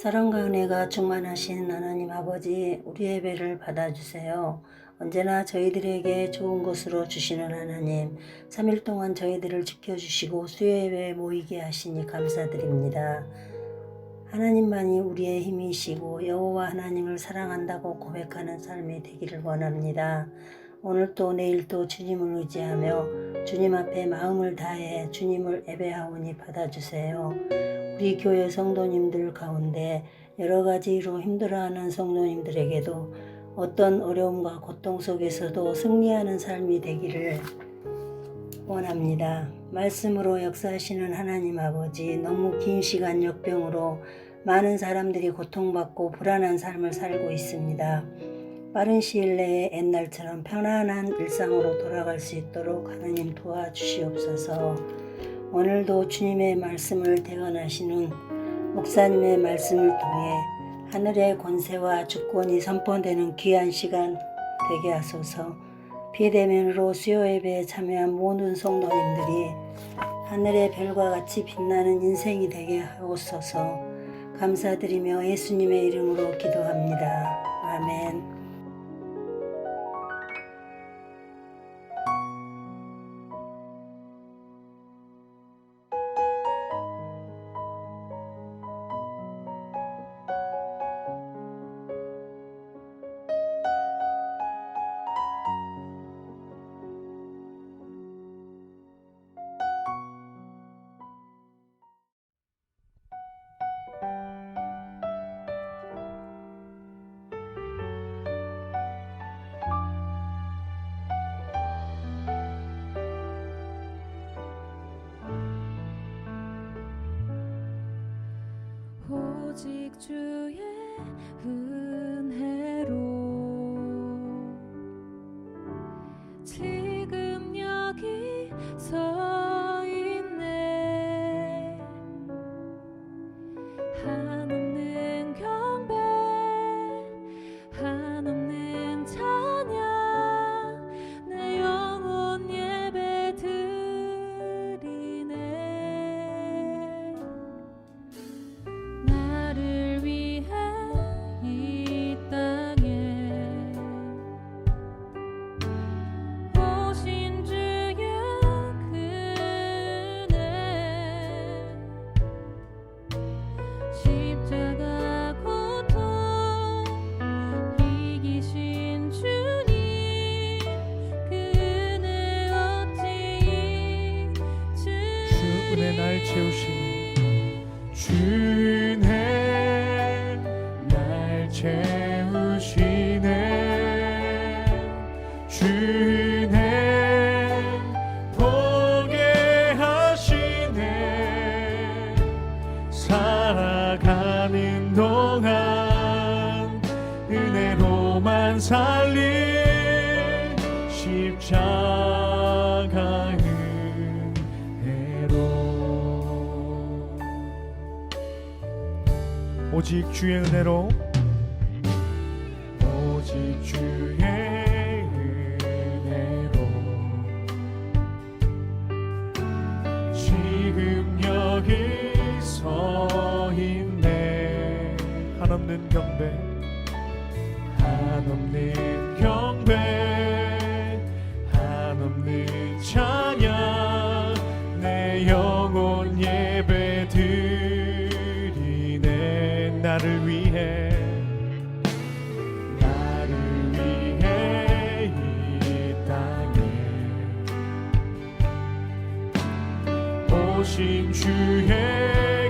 사랑과 은혜가 충만하신 하나님 아버지, 우리 예배를 받아주세요. 언제나 저희들에게 좋은 것으로 주시는 하나님, 3일 동안 저희들을 지켜주시고 수요예배에 모이게 하시니 감사드립니다. 하나님만이 우리의 힘이시고 여호와 하나님을 사랑한다고 고백하는 삶이 되기를 원합니다. 오늘도 내일도 주님을 의지하며 주님 앞에 마음을 다해 주님을 예배하오니 받아주세요. 우리 교회 성도님들 가운데 여러 가지로 힘들어하는 성도님들에게도 어떤 어려움과 고통 속에서도 승리하는 삶이 되기를 원합니다. 말씀으로 역사하시는 하나님 아버지, 너무 긴 시간 역병으로 많은 사람들이 고통받고 불안한 삶을 살고 있습니다. 빠른 시일 내에 옛날처럼 편안한 일상으로 돌아갈 수 있도록 하나님 도와주시옵소서. 오늘도 주님의 말씀을 대언하시는 목사님의 말씀을 통해 하늘의 권세와 주권이 선포되는 귀한 시간 되게 하소서. 비대면으로 수요 예배에 참여한 모든 성도님들이 하늘의 별과 같이 빛나는 인생이 되게 하옵소서. 감사드리며 예수님의 이름으로 기도합니다. 아멘. 오직 주의 은혜로 지금 여기 서 있네. 한없는 경배, 한없는 찬양, 내 영혼 예배 드리네. 나를 위해 이 땅에 오신 주의 은혜, 십자가 고통 이기신 주님, 그 은혜 어찌 주 은혜 날 채우시니, 주 은혜 날 채우시네. 주 은혜 보게 하시네. 살아가는 동안 은혜로만 살릴 십자가 은혜로. 오직 주의 은혜로, 오직 주의 은혜로 지금 여기 서 있네. 한없는 경배, 한없는 경배, 한없는 찬양, 내 영혼 예배 드리네. 나를 위해, 나를 위해 이 땅에 오신 주의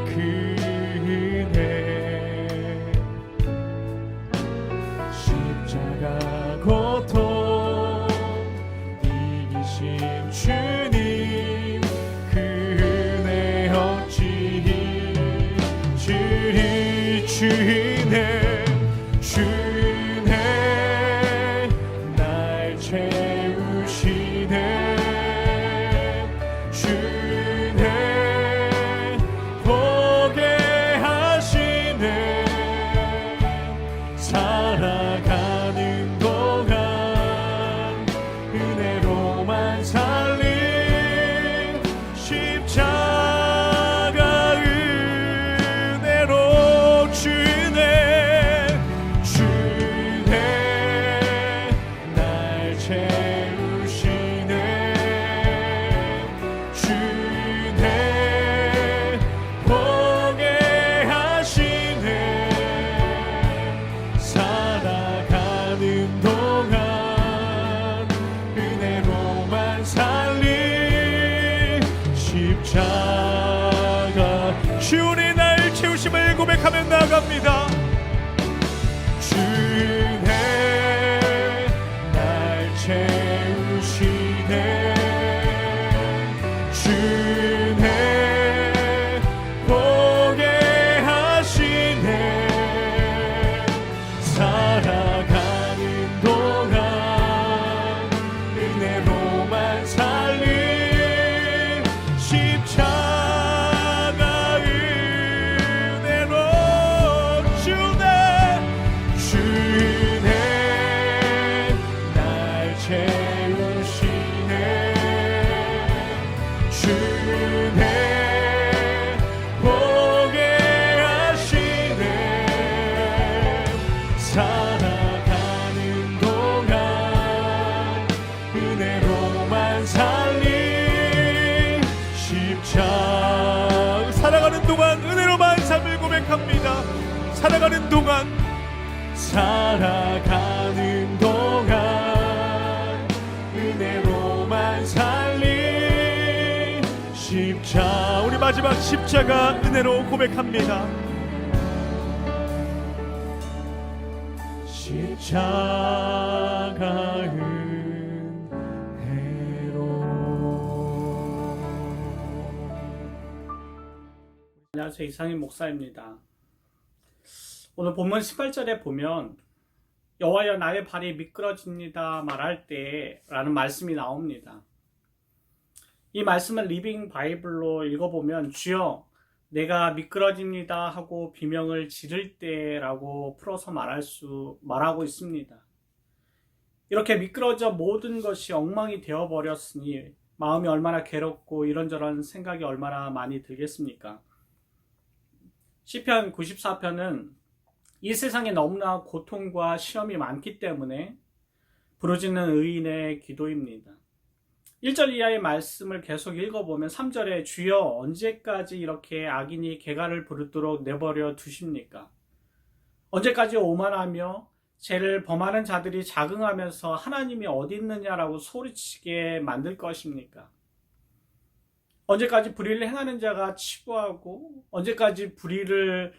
그 은혜, 십자가 고통 이기신 주님, 그 은혜 어찌 주인의 주네 날 채우시네. 주네 채우시네 주네 보게 하시네 살아가는 동안 은혜로만 살린 십자가 주의 날 채우심을 고백하며 나아갑니다. 주네 날 채우시네 주네 보게 하시네 살아가는 동안 은혜로만 살린 십자가 은혜로 주네 주네 날 채우시네 주네 보게 하시네 살아가는 동안 은혜로만 살린 십자가 살아가는 동안 은혜로만 삶을 고백합니다. 살아가는 동안 은혜로만 살린 십자가 우리 마지막 십자가 은혜로 고백합니다. 십자가 은혜로 안녕하세요. 이상희 목사입니다. 오늘 본문 18절에 보면 여호와여 나의 발이 미끄러집니다 말할 때 라는 말씀이 나옵니다. 이 말씀을 리빙 바이블로 읽어보면 주여 내가 미끄러집니다 하고 비명을 지를 때라고 풀어서 말하고 있습니다. 이렇게 미끄러져 모든 것이 엉망이 되어버렸으니 마음이 얼마나 괴롭고 이런저런 생각이 얼마나 많이 들겠습니까? 시편 94편은 이 세상에 너무나 고통과 시험이 많기 때문에 부르짖는 의인의 기도입니다. 1절 이하의 말씀을 계속 읽어보면 3절에 주여 언제까지 이렇게 악인이 개가를 부르도록 내버려 두십니까? 언제까지 오만하며 죄를 범하는 자들이 자긍하면서 하나님이 어디 있느냐라고 소리치게 만들 것입니까? 언제까지 불의를 행하는 자가 치부하고 언제까지 불의를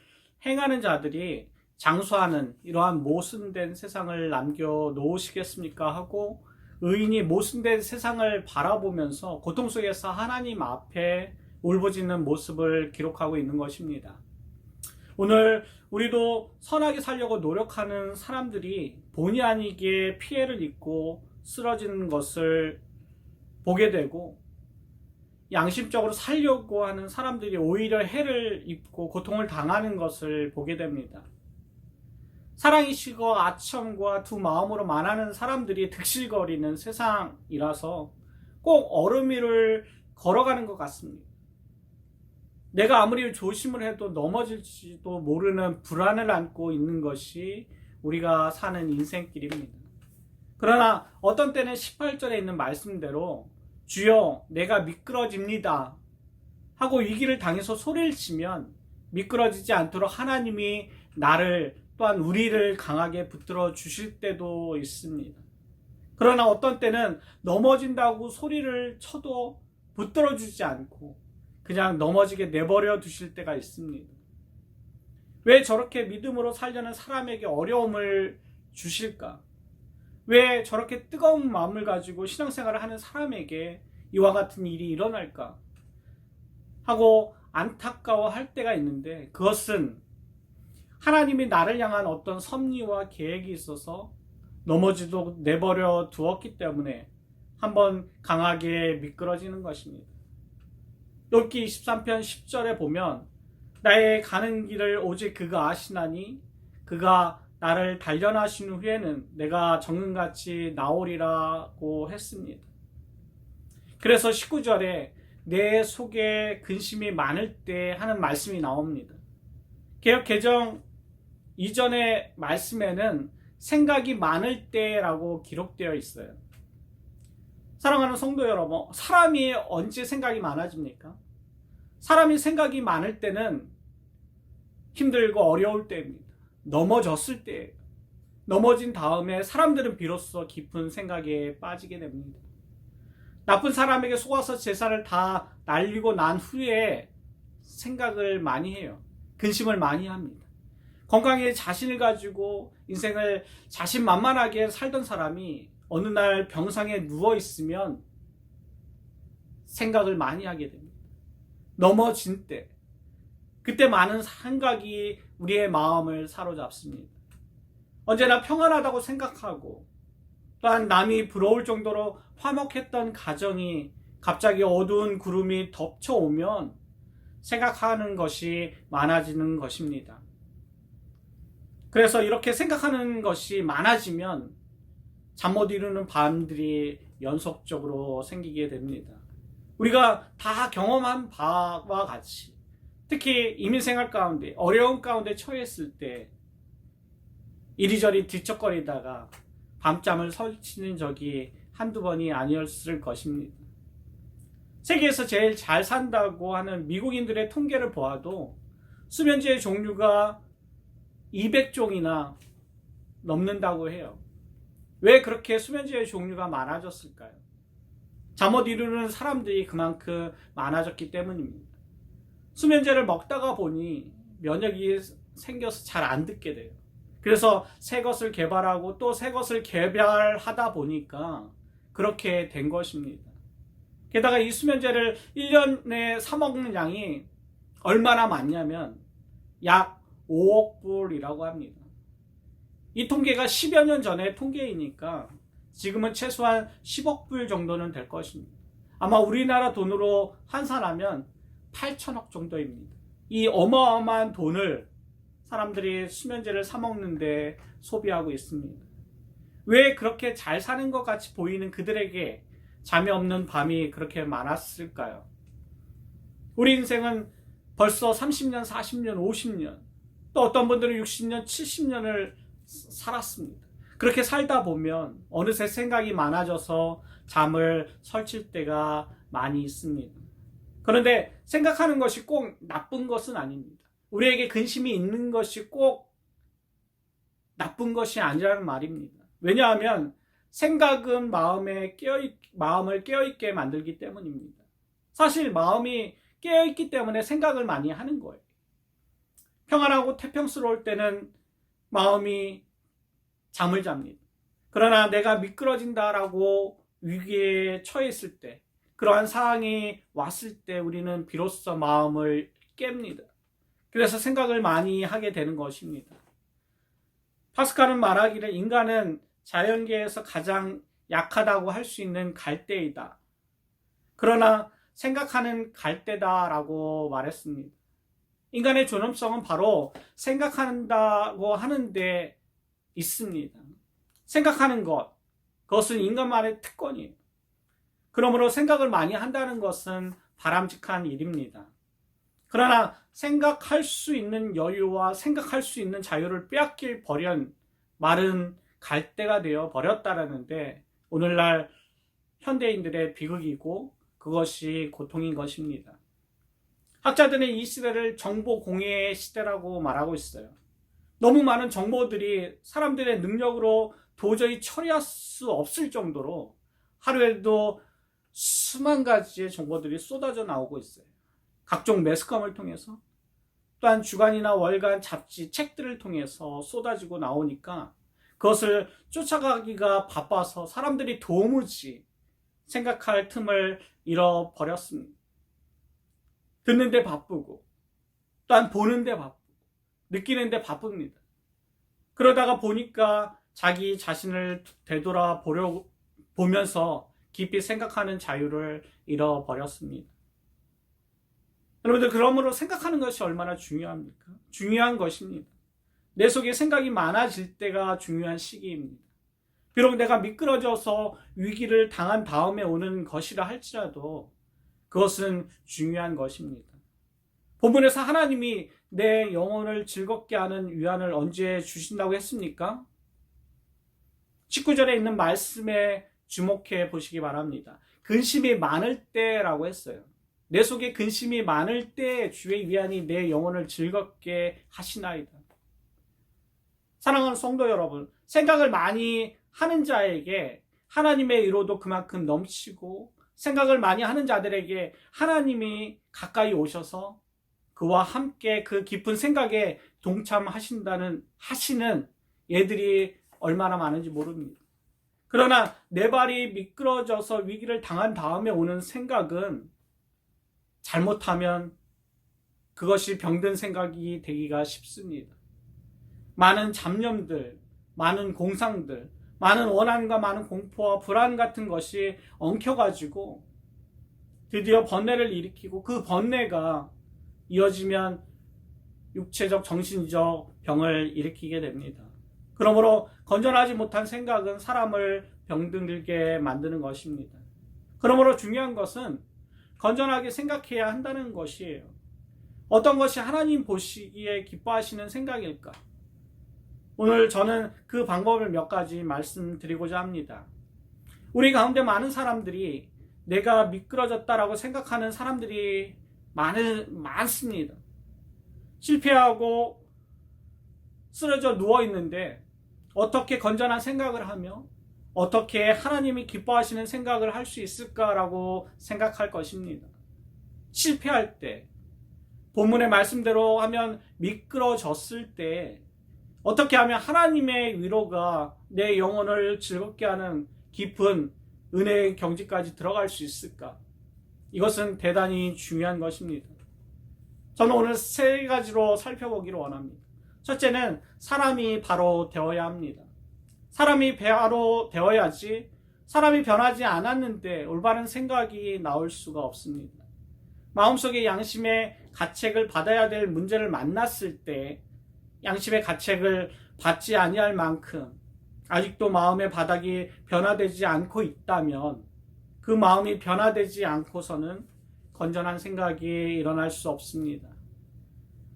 행하는 자들이 장수하는 이러한 모순된 세상을 남겨놓으시겠습니까? 하고 의인이 모순된 세상을 바라보면서 고통 속에서 하나님 앞에 울부짖는 모습을 기록하고 있는 것입니다. 오늘 우리도 선하게 살려고 노력하는 사람들이 본의 아니게 피해를 입고 쓰러지는 것을 보게 되고 양심적으로 살려고 하는 사람들이 오히려 해를 입고 고통을 당하는 것을 보게 됩니다. 사랑이 식어 아첨과 두 마음으로 만하는 사람들이 득실거리는 세상이라서 꼭 얼음 위를 걸어가는 것 같습니다. 내가 아무리 조심을 해도 넘어질지도 모르는 불안을 안고 있는 것이 우리가 사는 인생길입니다. 그러나 어떤 때는 18절에 있는 말씀대로 주여 내가 미끄러집니다 하고 위기를 당해서 소리를 치면 미끄러지지 않도록 하나님이 나를 또한 우리를 강하게 붙들어 주실 때도 있습니다. 그러나 어떤 때는 넘어진다고 소리를 쳐도 붙들어 주지 않고 그냥 넘어지게 내버려 두실 때가 있습니다. 왜 저렇게 믿음으로 살려는 사람에게 어려움을 주실까? 왜 저렇게 뜨거운 마음을 가지고 신앙생활을 하는 사람에게 이와 같은 일이 일어날까? 하고 안타까워할 때가 있는데 그것은 하나님이 나를 향한 어떤 섭리와 계획이 있어서 넘어지도 내버려 두었기 때문에 한번 강하게 미끄러지는 것입니다. 욥기 23편 10절에 보면 나의 가는 길을 오직 그가 아시나니 그가 나를 단련하신 후에는 내가 정금같이 나오리라고 했습니다. 그래서 19절에 내 속에 근심이 많을 때 하는 말씀이 나옵니다. 개역 개정 이전의 말씀에는 생각이 많을 때라고 기록되어 있어요. 사랑하는 성도 여러분, 사람이 언제 생각이 많아집니까? 사람이 생각이 많을 때는 힘들고 어려울 때입니다. 넘어졌을 때예요. 넘어진 다음에 사람들은 비로소 깊은 생각에 빠지게 됩니다. 나쁜 사람에게 속아서 재산을 다 날리고 난 후에 생각을 많이 해요. 근심을 많이 합니다. 건강에 자신을 가지고 인생을 자신만만하게 살던 사람이 어느 날 병상에 누워있으면 생각을 많이 하게 됩니다. 넘어진 때, 그때 많은 생각이 우리의 마음을 사로잡습니다. 언제나 평안하다고 생각하고 또한 남이 부러울 정도로 화목했던 가정이 갑자기 어두운 구름이 덮쳐오면 생각하는 것이 많아지는 것입니다. 그래서 이렇게 생각하는 것이 많아지면 잠 못 이루는 밤들이 연속적으로 생기게 됩니다. 우리가 다 경험한 바와 같이 특히 이민생활 가운데 어려운 가운데 처했을 때 이리저리 뒤척거리다가 밤잠을 설치는 적이 한두 번이 아니었을 것입니다. 세계에서 제일 잘 산다고 하는 미국인들의 통계를 보아도 수면제의 종류가 200종이나 넘는다고 해요. 왜 그렇게 수면제의 종류가 많아졌을까요? 잠 못 이루는 사람들이 그만큼 많아졌기 때문입니다. 수면제를 먹다가 보니 면역이 생겨서 잘 안 듣게 돼요. 그래서 새 것을 개발하고 또 새 것을 개발하다 보니까 그렇게 된 것입니다. 게다가 이 수면제를 1년에 사먹는 양이 얼마나 많냐면 약 5억 불이라고 합니다. 이 통계가 10여 년 전의 통계이니까 지금은 최소한 10억 불 정도는 될 것입니다. 아마 우리나라 돈으로 환산하면 8천억 정도입니다. 이 어마어마한 돈을 사람들이 수면제를 사 먹는데 소비하고 있습니다. 왜 그렇게 잘 사는 것 같이 보이는 그들에게 잠이 없는 밤이 그렇게 많았을까요? 우리 인생은 벌써 30년, 40년, 50년, 또 어떤 분들은 60년, 70년을 살았습니다. 그렇게 살다 보면 어느새 생각이 많아져서 잠을 설칠 때가 많이 있습니다. 그런데 생각하는 것이 꼭 나쁜 것은 아닙니다. 우리에게 근심이 있는 것이 꼭 나쁜 것이 아니라는 말입니다. 왜냐하면 생각은 마음을 깨어있게 만들기 때문입니다. 사실 마음이 깨어있기 때문에 생각을 많이 하는 거예요. 평안하고 태평스러울 때는 마음이 잠을 잡니다. 그러나 내가 미끄러진다라고 위기에 처했을 때, 그러한 상황이 왔을 때 우리는 비로소 마음을 깹니다. 그래서 생각을 많이 하게 되는 것입니다. 파스칼은 말하기를 인간은 자연계에서 가장 약하다고 할 수 있는 갈대이다. 그러나 생각하는 갈대다라고 말했습니다. 인간의 존엄성은 바로 생각한다고 하는데 있습니다. 생각하는 것, 그것은 인간만의 특권이에요. 그러므로 생각을 많이 한다는 것은 바람직한 일입니다. 그러나 생각할 수 있는 여유와 생각할 수 있는 자유를 빼앗길 버련 말은 갈대가 되어 버렸다라는데 오늘날 현대인들의 비극이고 그것이 고통인 것입니다. 학자들은 이 시대를 정보 공해의 시대라고 말하고 있어요. 너무 많은 정보들이 사람들의 능력으로 도저히 처리할 수 없을 정도로 하루에도 수만 가지의 정보들이 쏟아져 나오고 있어요. 각종 매스컴을 통해서 또한 주간이나 월간 잡지, 책들을 통해서 쏟아지고 나오니까 그것을 쫓아가기가 바빠서 사람들이 도무지 생각할 틈을 잃어버렸습니다. 듣는데 바쁘고 또한 보는데 바쁘고 느끼는데 바쁩니다. 그러다가 보니까 자기 자신을 되돌아보면서 깊이 생각하는 자유를 잃어버렸습니다. 여러분들, 그러므로 생각하는 것이 얼마나 중요합니까? 중요한 것입니다. 내 속에 생각이 많아질 때가 중요한 시기입니다. 비록 내가 미끄러져서 위기를 당한 다음에 오는 것이라 할지라도 그것은 중요한 것입니다. 본문에서 하나님이 내 영혼을 즐겁게 하는 위안을 언제 주신다고 했습니까? 19절에 있는 말씀에 주목해 보시기 바랍니다. 근심이 많을 때라고 했어요. 내 속에 근심이 많을 때 주의 위안이 내 영혼을 즐겁게 하시나이다. 사랑하는 성도 여러분, 생각을 많이 하는 자에게 하나님의 의로도 그만큼 넘치고, 생각을 많이 하는 자들에게 하나님이 가까이 오셔서 그와 함께 그 깊은 생각에 동참하시는 얘들이 얼마나 많은지 모릅니다. 그러나 내 발이 미끄러져서 위기를 당한 다음에 오는 생각은 잘못하면 그것이 병든 생각이 되기가 쉽습니다. 많은 잡념들, 많은 공상들, 많은 원한과 많은 공포와 불안 같은 것이 엉켜가지고 드디어 번뇌를 일으키고, 그 번뇌가 이어지면 육체적, 정신적 병을 일으키게 됩니다. 그러므로 건전하지 못한 생각은 사람을 병들게 만드는 것입니다. 그러므로 중요한 것은 건전하게 생각해야 한다는 것이에요. 어떤 것이 하나님 보시기에 기뻐하시는 생각일까? 오늘 저는 그 방법을 몇 가지 말씀드리고자 합니다. 우리 가운데 많은 사람들이 내가 미끄러졌다라고 생각하는 사람들이 많습니다. 실패하고 쓰러져 누워있는데 어떻게 건전한 생각을 하며 어떻게 하나님이 기뻐하시는 생각을 할 수 있을까라고 생각할 것입니다. 실패할 때, 본문의 말씀대로 하면 미끄러졌을 때 어떻게 하면 하나님의 위로가 내 영혼을 즐겁게 하는 깊은 은혜의 경지까지 들어갈 수 있을까? 이것은 대단히 중요한 것입니다. 저는 오늘 세 가지로 살펴보기를 원합니다. 첫째는 사람이 바로 되어야 합니다. 사람이 바로 되어야지, 사람이 변하지 않았는데 올바른 생각이 나올 수가 없습니다. 마음속에 양심의 가책을 받아야 될 문제를 만났을 때 양심의 가책을 받지 아니할 만큼 아직도 마음의 바닥이 변화되지 않고 있다면, 그 마음이 변화되지 않고서는 건전한 생각이 일어날 수 없습니다.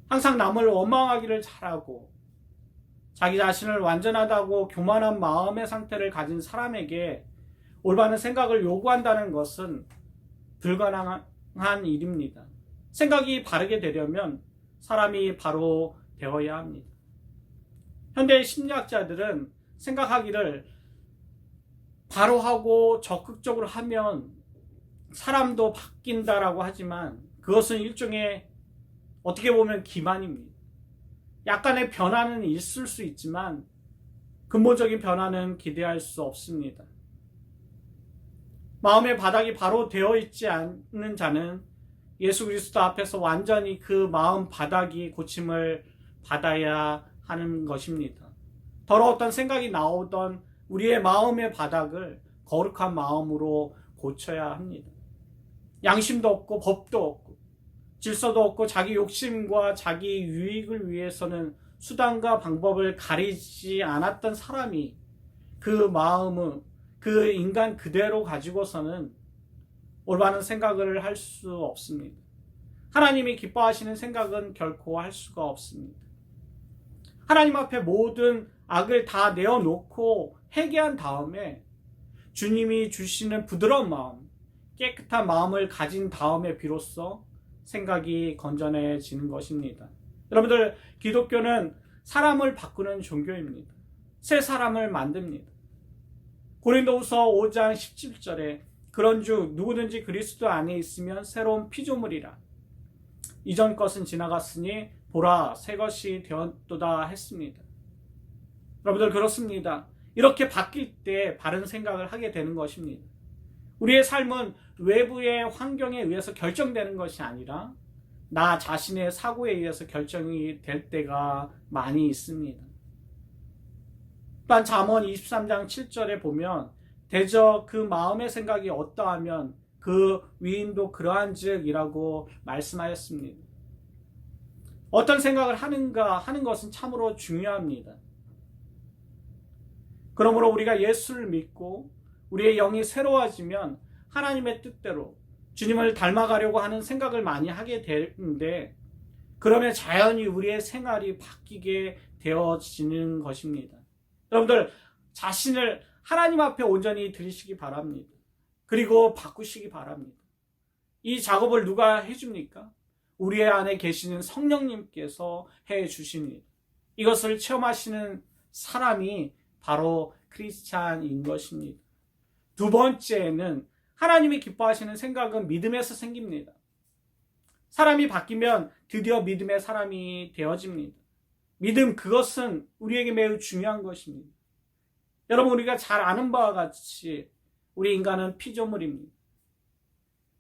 항상 남을 원망하기를 잘하고 자기 자신을 완전하다고 교만한 마음의 상태를 가진 사람에게 올바른 생각을 요구한다는 것은 불가능한 일입니다. 생각이 바르게 되려면 사람이 바로 되어야 합니다. 현대 심리학자들은 생각하기를 바로 하고 적극적으로 하면 사람도 바뀐다라고 하지만, 그것은 일종의 어떻게 보면 기만입니다. 약간의 변화는 있을 수 있지만 근본적인 변화는 기대할 수 없습니다. 마음의 바닥이 바로 되어 있지 않는 자는 예수 그리스도 앞에서 완전히 그 마음 바닥이 고침을 받아야 하는 것입니다. 더러웠던 생각이 나오던 우리의 마음의 바닥을 거룩한 마음으로 고쳐야 합니다. 양심도 없고 법도 없고 질서도 없고 자기 욕심과 자기 유익을 위해서는 수단과 방법을 가리지 않았던 사람이 그 마음은 그 인간 그대로 가지고서는 올바른 생각을 할 수 없습니다. 하나님이 기뻐하시는 생각은 결코 할 수가 없습니다. 하나님 앞에 모든 악을 다 내어놓고 회개한 다음에 주님이 주시는 부드러운 마음, 깨끗한 마음을 가진 다음에 비로소 생각이 건전해지는 것입니다. 여러분들, 기독교는 사람을 바꾸는 종교입니다. 새 사람을 만듭니다. 고린도후서 5장 17절에 그런즉 누구든지 그리스도 안에 있으면 새로운 피조물이라. 이전 것은 지나갔으니 보라 새 것이 되었도다 했습니다. 여러분들, 그렇습니다. 이렇게 바뀔 때 바른 생각을 하게 되는 것입니다. 우리의 삶은 외부의 환경에 의해서 결정되는 것이 아니라 나 자신의 사고에 의해서 결정이 될 때가 많이 있습니다. 또한 잠언 23장 7절에 보면 대저 그 마음의 생각이 어떠하면 그 위인도 그러한즉이라고 말씀하였습니다. 어떤 생각을 하는가 하는 것은 참으로 중요합니다. 그러므로 우리가 예수를 믿고 우리의 영이 새로워지면 하나님의 뜻대로 주님을 닮아가려고 하는 생각을 많이 하게 되는데, 그러면 자연히 우리의 생활이 바뀌게 되어지는 것입니다. 여러분들, 자신을 하나님 앞에 온전히 드리시기 바랍니다. 그리고 바꾸시기 바랍니다. 이 작업을 누가 해줍니까? 우리 안에 계시는 성령님께서 해주십니다. 이것을 체험하시는 사람이 바로 크리스찬인 것입니다. 두 번째는 하나님이 기뻐하시는 생각은 믿음에서 생깁니다. 사람이 바뀌면 드디어 믿음의 사람이 되어집니다. 믿음, 그것은 우리에게 매우 중요한 것입니다. 여러분, 우리가 잘 아는 바와 같이 우리 인간은 피조물입니다.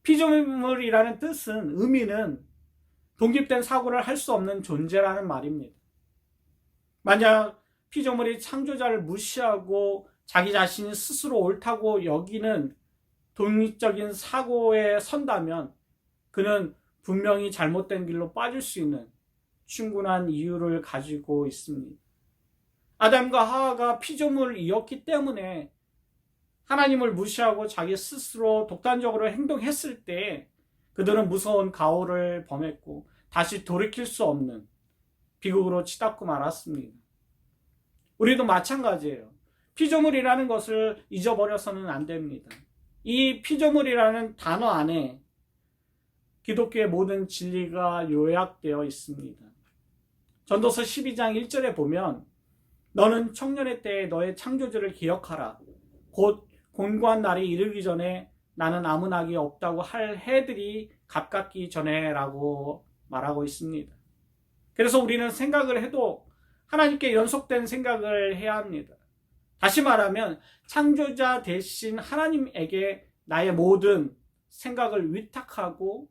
피조물이라는 뜻은, 의미는 독립된 사고를 할 수 없는 존재라는 말입니다. 만약 피조물이 창조자를 무시하고 자기 자신이 스스로 옳다고 여기는 독립적인 사고에 선다면 그는 분명히 잘못된 길로 빠질 수 있는 충분한 이유를 가지고 있습니다. 아담과 하와가 피조물이었기 때문에 하나님을 무시하고 자기 스스로 독단적으로 행동했을 때 그들은 무서운 가오를 범했고 다시 돌이킬 수 없는 비극으로 치닫고 말았습니다. 우리도 마찬가지예요. 피조물이라는 것을 잊어버려서는 안 됩니다. 이 피조물이라는 단어 안에 기독교의 모든 진리가 요약되어 있습니다. 전도서 12장 1절에 보면 너는 청년의 때에 너의 창조주를 기억하라. 곧 곤고한 날이 이르기 전에 나는 아무 낙이 없다고 할 해들이 가깝기 전에 라고 말하고 있습니다. 그래서 우리는 생각을 해도 하나님께 연속된 생각을 해야 합니다. 다시 말하면 창조자 대신 하나님에게 나의 모든 생각을 위탁하고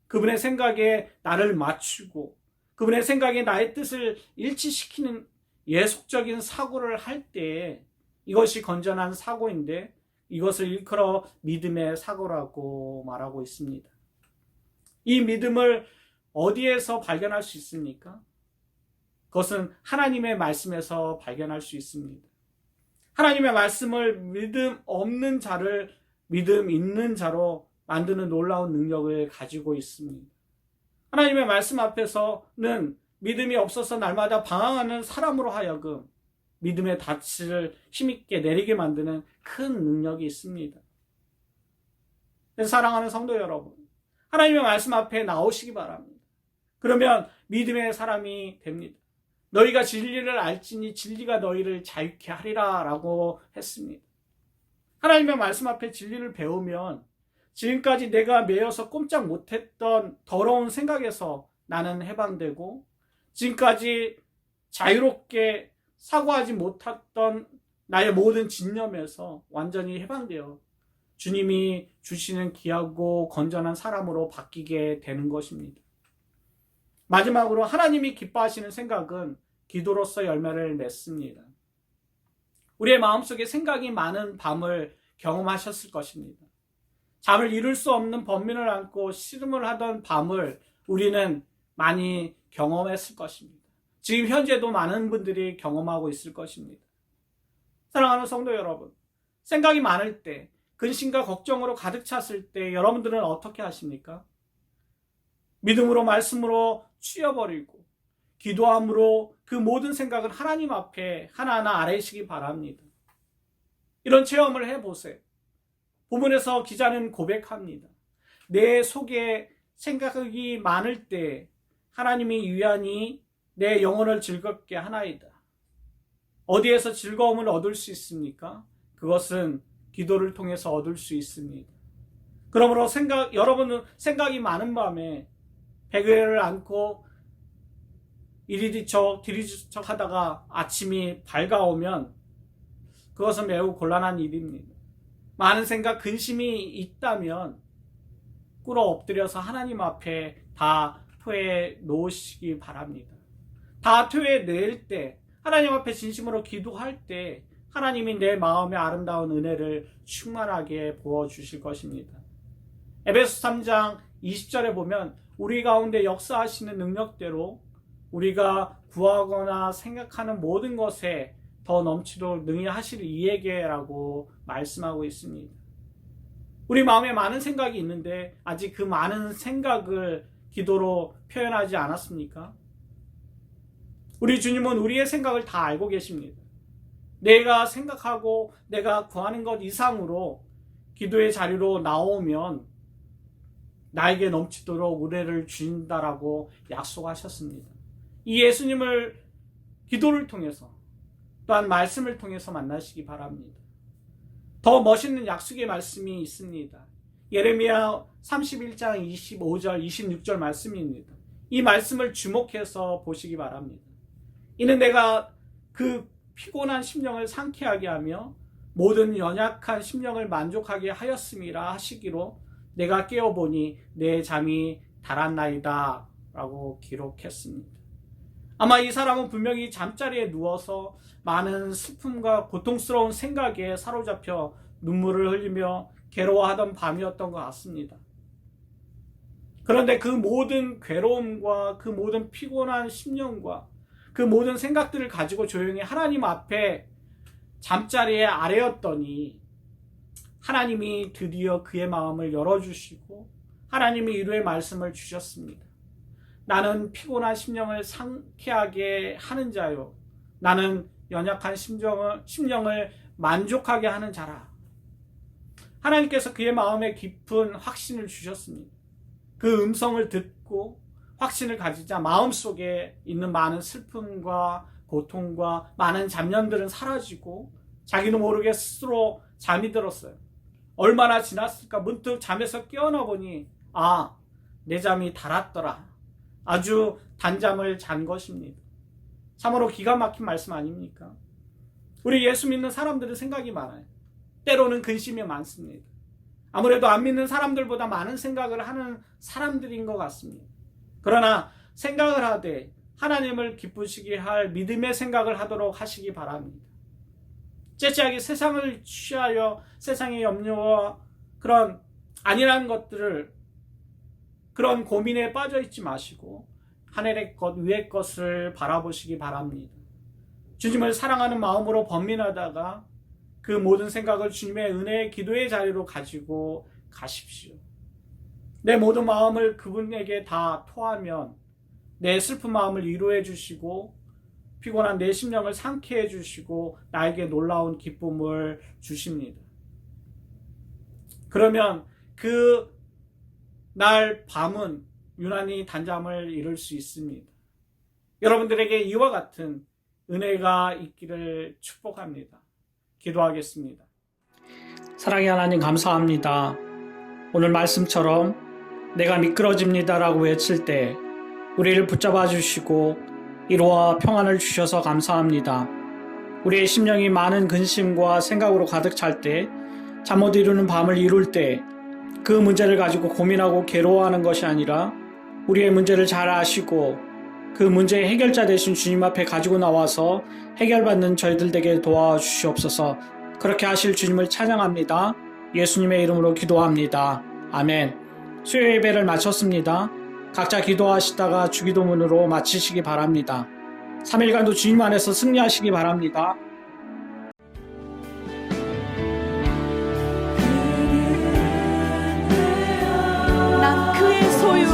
그분의 생각에 나를 맞추고 그분의 생각에 나의 뜻을 일치시키는 예속적인 사고를 할 때 이것이 건전한 사고인데 이것을 일컬어 믿음의 사고라고 말하고 있습니다. 이 믿음을 어디에서 발견할 수 있습니까? 그것은 하나님의 말씀에서 발견할 수 있습니다. 하나님의 말씀을 믿음 없는 자를 믿음 있는 자로 만드는 놀라운 능력을 가지고 있습니다. 하나님의 말씀 앞에서는 믿음이 없어서 날마다 방황하는 사람으로 하여금 믿음의 닻을 힘있게 내리게 만드는 큰 능력이 있습니다. 사랑하는 성도 여러분, 하나님의 말씀 앞에 나오시기 바랍니다. 그러면 믿음의 사람이 됩니다. 너희가 진리를 알지니 진리가 너희를 자유케 하리라 라고 했습니다. 하나님의 말씀 앞에 진리를 배우면 지금까지 내가 매여서 꼼짝 못했던 더러운 생각에서 나는 해방되고 지금까지 자유롭게 사고하지 못했던 나의 모든 진념에서 완전히 해방되어 주님이 주시는 귀하고 건전한 사람으로 바뀌게 되는 것입니다. 마지막으로 하나님이 기뻐하시는 생각은 기도로서 열매를 맺습니다. 우리의 마음속에 생각이 많은 밤을 경험하셨을 것입니다. 잠을 이룰 수 없는 번민을 안고 씨름을 하던 밤을 우리는 많이 경험했을 것입니다. 지금 현재도 많은 분들이 경험하고 있을 것입니다. 사랑하는 성도 여러분, 생각이 많을 때, 근심과 걱정으로 가득 찼을 때 여러분들은 어떻게 하십니까? 믿음으로 말씀으로 치워버리고 기도함으로 그 모든 생각을 하나님 앞에 하나하나 아뢰시기 바랍니다. 이런 체험을 해보세요. 본문에서 기자는 고백합니다. 내 속에 생각이 많을 때 하나님이 유한히 내 영혼을 즐겁게 하나이다. 어디에서 즐거움을 얻을 수 있습니까? 그것은 기도를 통해서 얻을 수 있습니다. 그러므로 여러분은 생각이 많은 밤에 베개를 안고 이리 뒤척 뒤리 뒤척 하다가 아침이 밝아오면 그것은 매우 곤란한 일입니다. 많은 생각, 근심이 있다면 꿇어 엎드려서 하나님 앞에 다 토해 놓으시기 바랍니다. 다 토해 낼 때, 하나님 앞에 진심으로 기도할 때 하나님이 내 마음의 아름다운 은혜를 충만하게 부어주실 것입니다. 에베소 3장 20절에 보면 우리 가운데 역사하시는 능력대로 우리가 구하거나 생각하는 모든 것에 더 넘치도록 능히 하실 이에게라고 말씀하고 있습니다. 우리 마음에 많은 생각이 있는데 아직 그 많은 생각을 기도로 표현하지 않았습니까? 우리 주님은 우리의 생각을 다 알고 계십니다. 내가 생각하고 내가 구하는 것 이상으로 기도의 자리로 나오면 나에게 넘치도록 은혜를 주신다라고 약속하셨습니다. 이 예수님을 기도를 통해서 또한 말씀을 통해서 만나시기 바랍니다. 더 멋있는 약속의 말씀이 있습니다. 예레미야 31장 25절 26절 말씀입니다. 이 말씀을 주목해서 보시기 바랍니다. 이는 내가 그 피곤한 심령을 상쾌하게 하며 모든 연약한 심령을 만족하게 하였음이라 하시기로 내가 깨어보니 내 잠이 달았나이다 라고 기록했습니다. 아마 이 사람은 분명히 잠자리에 누워서 많은 슬픔과 고통스러운 생각에 사로잡혀 눈물을 흘리며 괴로워하던 밤이었던 것 같습니다. 그런데 그 모든 괴로움과 그 모든 피곤한 심령과 그 모든 생각들을 가지고 조용히 하나님 앞에 잠자리에 아뢰었더니 하나님이 드디어 그의 마음을 열어주시고 하나님이 위로의 말씀을 주셨습니다. 나는 피곤한 심령을 상쾌하게 하는 자요, 나는 연약한 심령을 만족하게 하는 자라. 하나님께서 그의 마음에 깊은 확신을 주셨습니다. 그 음성을 듣고 확신을 가지자 마음속에 있는 많은 슬픔과 고통과 많은 잡념들은 사라지고 자기도 모르게 스스로 잠이 들었어요. 얼마나 지났을까 문득 잠에서 깨어나 보니 내 잠이 달았더라. 아주 단잠을 잔 것입니다. 참으로 기가 막힌 말씀 아닙니까? 우리 예수 믿는 사람들은 생각이 많아요. 때로는 근심이 많습니다. 아무래도 안 믿는 사람들보다 많은 생각을 하는 사람들인 것 같습니다. 그러나 생각을 하되 하나님을 기쁘시게 할 믿음의 생각을 하도록 하시기 바랍니다. 째째하게 세상을 취하여 세상의 염려와 그런 아니라는 것들을 그런 고민에 빠져 있지 마시고 하늘의 것 위의 것을 바라보시기 바랍니다. 주님을 사랑하는 마음으로 번민하다가 그 모든 생각을 주님의 은혜의 기도의 자리로 가지고 가십시오. 내 모든 마음을 그분에게 다 토하면 내 슬픈 마음을 위로해 주시고 피곤한 내 심령을 상쾌해 주시고 나에게 놀라운 기쁨을 주십니다. 그러면 그 날 밤은 유난히 단잠을 이룰 수 있습니다. 여러분들에게 이와 같은 은혜가 있기를 축복합니다. 기도하겠습니다. 사랑의 하나님 감사합니다. 오늘 말씀처럼 내가 미끄러집니다라고 외칠 때 우리를 붙잡아 주시고 위로와 평안을 주셔서 감사합니다. 우리의 심령이 많은 근심과 생각으로 가득 찰 때, 잠 못 이루는 밤을 이룰 때 그 문제를 가지고 고민하고 괴로워하는 것이 아니라 우리의 문제를 잘 아시고 그 문제의 해결자 되신 주님 앞에 가지고 나와서 해결받는 저희들 되게 도와주시옵소서. 그렇게 하실 주님을 찬양합니다. 예수님의 이름으로 기도합니다. 아멘. 수요 예배를 마쳤습니다. 각자 기도하시다가 주기도문으로 마치시기 바랍니다. 3일간도 주님 안에서 승리하시기 바랍니다. 난 그의 소유.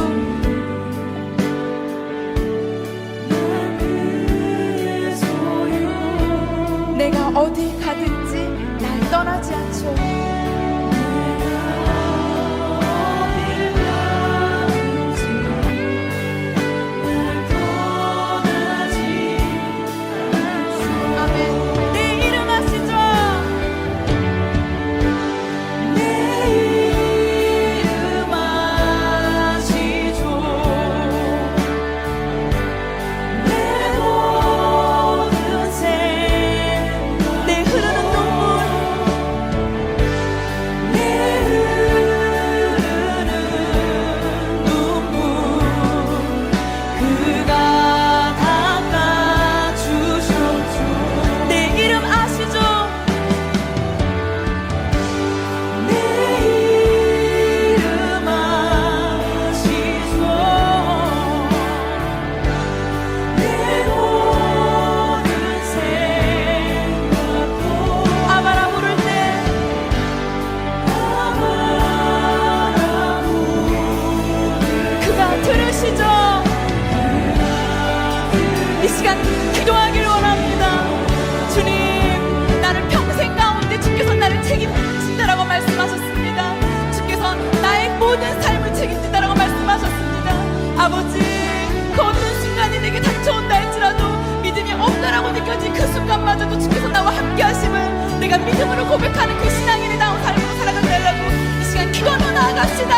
내가 어디 가든지 날 떠나지 않죠. 아멘. 내가 믿음으로 고백하는 그 신앙인의 다운 삶으로 살아가게 하려고 이 시간 기도하며 나아갑시다.